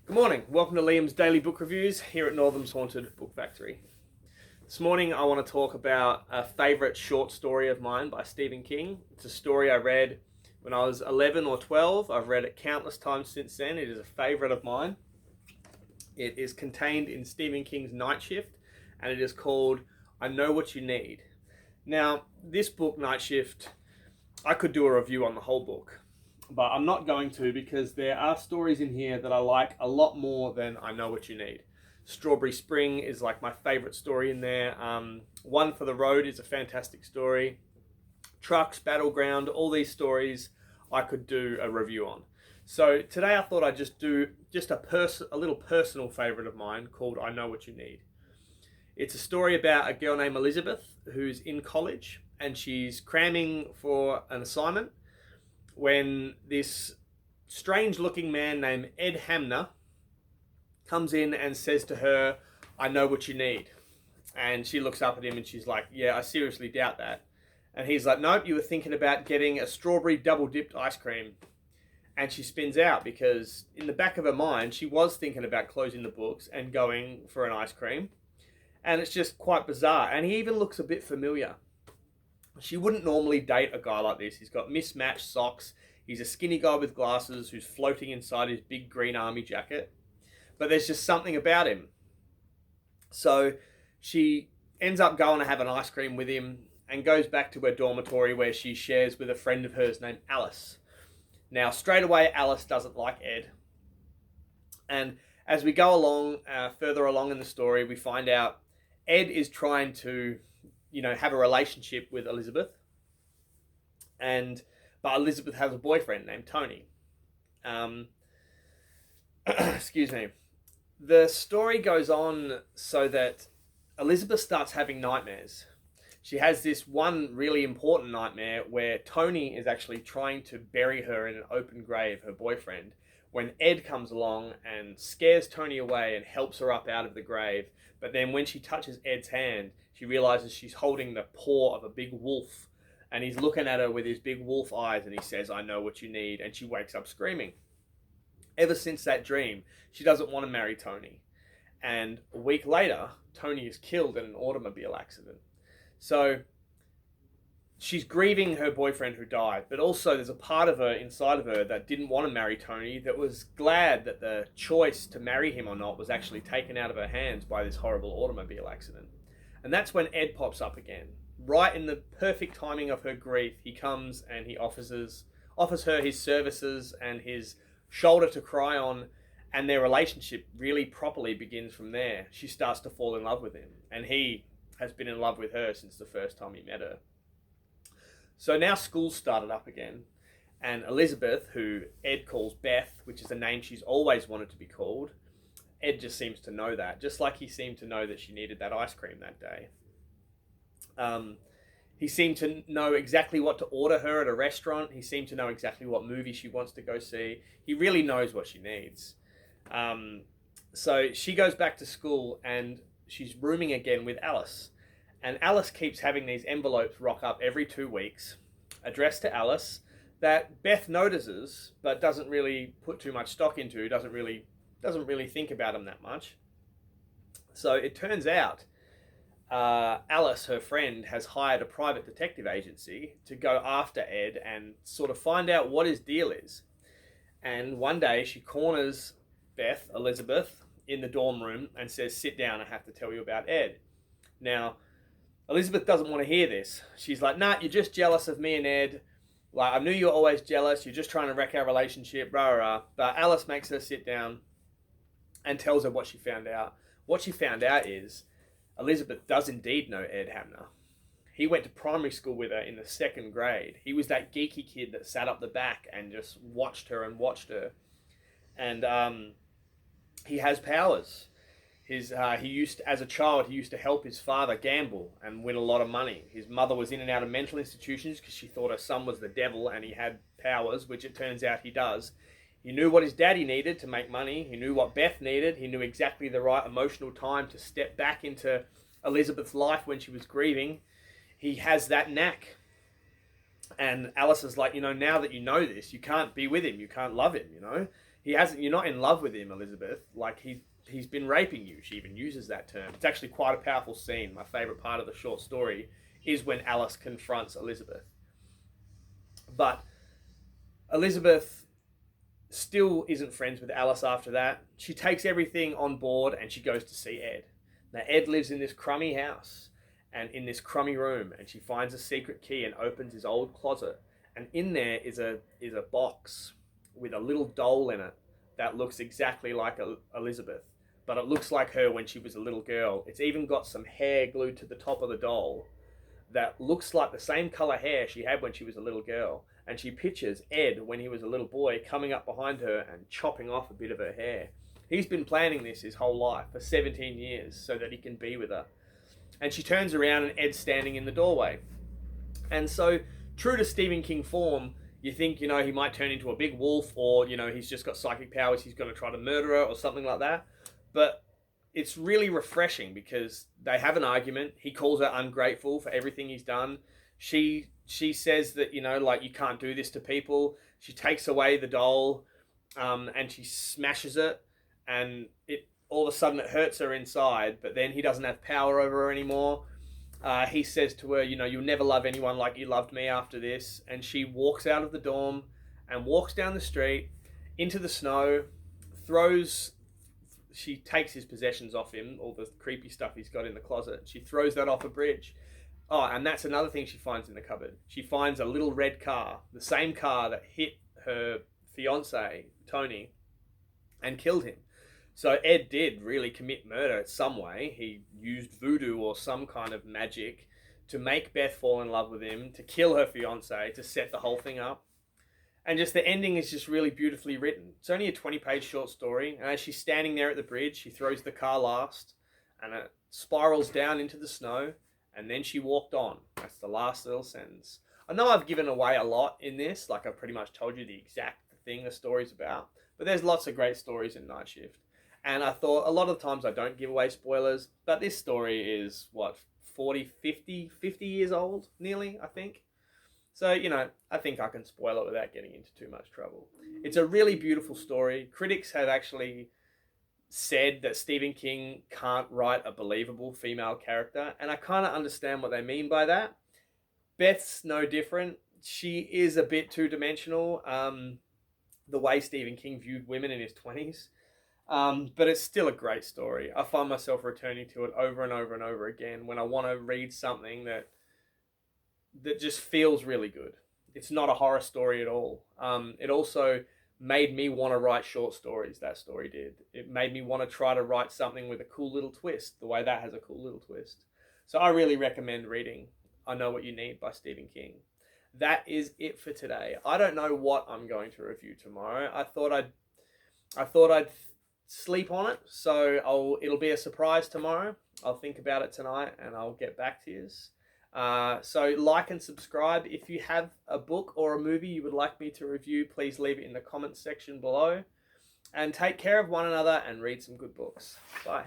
Good morning. Welcome to Liam's Daily Book Reviews here at Northam's Haunted Book Factory. This morning I want to talk about a favourite short story of mine by Stephen King. It's a story I read when I was 11 or 12. I've read it countless times since then. It is a favourite of mine. It is contained in Stephen King's Night Shift and it is called I Know What You Need. Now, this book, Night Shift, I could do a review on the whole book, but I'm not going to because there are stories in here that I like a lot more than I Know What You Need. Strawberry Spring is like my favourite story in there. One for the Road is a fantastic story. Trucks, Battleground, all these stories I could do a review on. So today I thought I'd just do a little personal favourite of mine called I Know What You Need. It's a story about a girl named Elizabeth who's in college and she's cramming for an assignment when this strange looking man named Ed Hamner comes in and says to her, I know what you need. And she looks up at him and she's like, yeah, I seriously doubt that. And he's like, nope, you were thinking about getting a strawberry double dipped ice cream. And she spins out because in the back of her mind, she was thinking about closing the books and going for an ice cream. And it's just quite bizarre. And he even looks a bit familiar. She wouldn't normally date a guy like this. He's got mismatched socks. He's a skinny guy with glasses who's floating inside his big green army jacket. But there's just something about him. So she ends up going to have an ice cream with him and goes back to her dormitory where she shares with a friend of hers named Alice. Now, straight away, Alice doesn't like Ed. And as we go along, further along in the story, we find out Ed is trying to have a relationship with Elizabeth. But Elizabeth has a boyfriend named Tony. Excuse me. The story goes on so that Elizabeth starts having nightmares. She has this one really important nightmare where Tony is actually trying to bury her in an open grave, her boyfriend, when Ed comes along and scares Tony away and helps her up out of the grave. But then when she touches Ed's hand, she realizes she's holding the paw of a big wolf. And he's looking at her with his big wolf eyes and he says, I know what you need. And she wakes up screaming. Ever since that dream, she doesn't want to marry Tony. And a week later, Tony is killed in an automobile accident. So she's grieving her boyfriend who died, but also there's a part of her inside of her that didn't want to marry Tony, that was glad that the choice to marry him or not was actually taken out of her hands by this horrible automobile accident. And that's when Ed pops up again. Right in the perfect timing of her grief, he comes and he offers her his services and his shoulder to cry on, and their relationship really properly begins from there. She starts to fall in love with him, and he has been in love with her since the first time he met her. So now school's started up again, and Elizabeth, who Ed calls Beth, which is a name she's always wanted to be called, Ed just seems to know that, just like he seemed to know that she needed that ice cream that day. He seemed to know exactly what to order her at a restaurant. He seemed to know exactly what movie she wants to go see. He really knows what she needs. So she goes back to school and she's rooming again with Alice. And Alice keeps having these envelopes rock up every 2 weeks, addressed to Alice, that Beth notices, but doesn't really put too much stock into, doesn't really think about them that much. So it turns out Alice, her friend, has hired a private detective agency to go after Ed and sort of find out what his deal is. And one day she corners Beth, Elizabeth, in the dorm room and says, sit down, I have to tell you about Ed. Now, Elizabeth doesn't want to hear this. She's like, nah, you're just jealous of me and Ed. Like, I knew you were always jealous. You're just trying to wreck our relationship, rah, rah, rah. But Alice makes her sit down and tells her what she found out. What she found out is Elizabeth does indeed know Ed Hamner. He went to primary school with her in the 2nd grade. He was that geeky kid that sat up the back and just watched her. And he has powers. As a child, he used to help his father gamble and win a lot of money. His mother was in and out of mental institutions because she thought her son was the devil and he had powers, which it turns out he does. He knew what his daddy needed to make money. He knew what Beth needed. He knew exactly the right emotional time to step back into Elizabeth's life when she was grieving. He has that knack. And Alice is like, now that you know this, you can't be with him. You can't love him, He hasn't, you're not in love with him, Elizabeth. Like, he's been raping you. She even uses that term. It's actually quite a powerful scene. My favorite part of the short story is when Alice confronts Elizabeth. But Elizabeth still isn't friends with Alice after that. She takes everything on board and she goes to see Ed. Now, Ed lives in this crummy house and in this crummy room, and she finds a secret key and opens his old closet. And in there is a box with a little doll in it that looks exactly like Elizabeth, but it looks like her when she was a little girl. It's even got some hair glued to the top of the doll that looks like the same color hair she had when she was a little girl. And she pictures Ed when he was a little boy coming up behind her and chopping off a bit of her hair. He's been planning this his whole life for 17 years so that he can be with her. And she turns around and Ed's standing in the doorway. And so, true to Stephen King form, you think, he might turn into a big wolf, or, he's just got psychic powers, he's going to try to murder her or something like that. But it's really refreshing because they have an argument. He calls her ungrateful for everything he's done. She says that, you can't do this to people. She takes away the doll, and she smashes it, and it all of a sudden it hurts her inside, but then he doesn't have power over her anymore. He says to her, you'll never love anyone like you loved me after this. And she walks out of the dorm and walks down the street into the snow, she takes his possessions off him, all the creepy stuff he's got in the closet. She throws that off a bridge. Oh, and that's another thing she finds in the cupboard. She finds a little red car, the same car that hit her fiance, Tony, and killed him. So Ed did really commit murder in some way. He used voodoo or some kind of magic to make Beth fall in love with him, to kill her fiance, to set the whole thing up. And just the ending is just really beautifully written. It's only a 20-page short story. And as she's standing there at the bridge, she throws the car last and it spirals down into the snow. And then she walked on. That's the last little sentence. I know I've given away a lot in this. Like, I've pretty much told you the exact thing the story's about. But there's lots of great stories in Night Shift. And I thought a lot of times I don't give away spoilers. But this story is, 50 years old, nearly, I think. So, I think I can spoil it without getting into too much trouble. It's a really beautiful story. Critics have actually said that Stephen King can't write a believable female character, and I kind of understand what they mean by that. Beth's no different. She is a bit two-dimensional, the way Stephen King viewed women in his 20s. But it's still a great story. I find myself returning to it over and over and over again when I want to read something that just feels really good. It's not a horror story at all. It also made me want to write short stories, that story did. It made me want to try to write something with a cool little twist, the way that has a cool little twist. So I really recommend reading I Know What You Need by Stephen King. That is it for today. I don't know what I'm going to review tomorrow. I thought I'd sleep on it, so it'll be a surprise tomorrow. I'll think about it tonight and I'll get back to you. So like and subscribe. If you have a book or a movie you would like me to review, please leave it in the comments section below. And take care of one another and read some good books. Bye.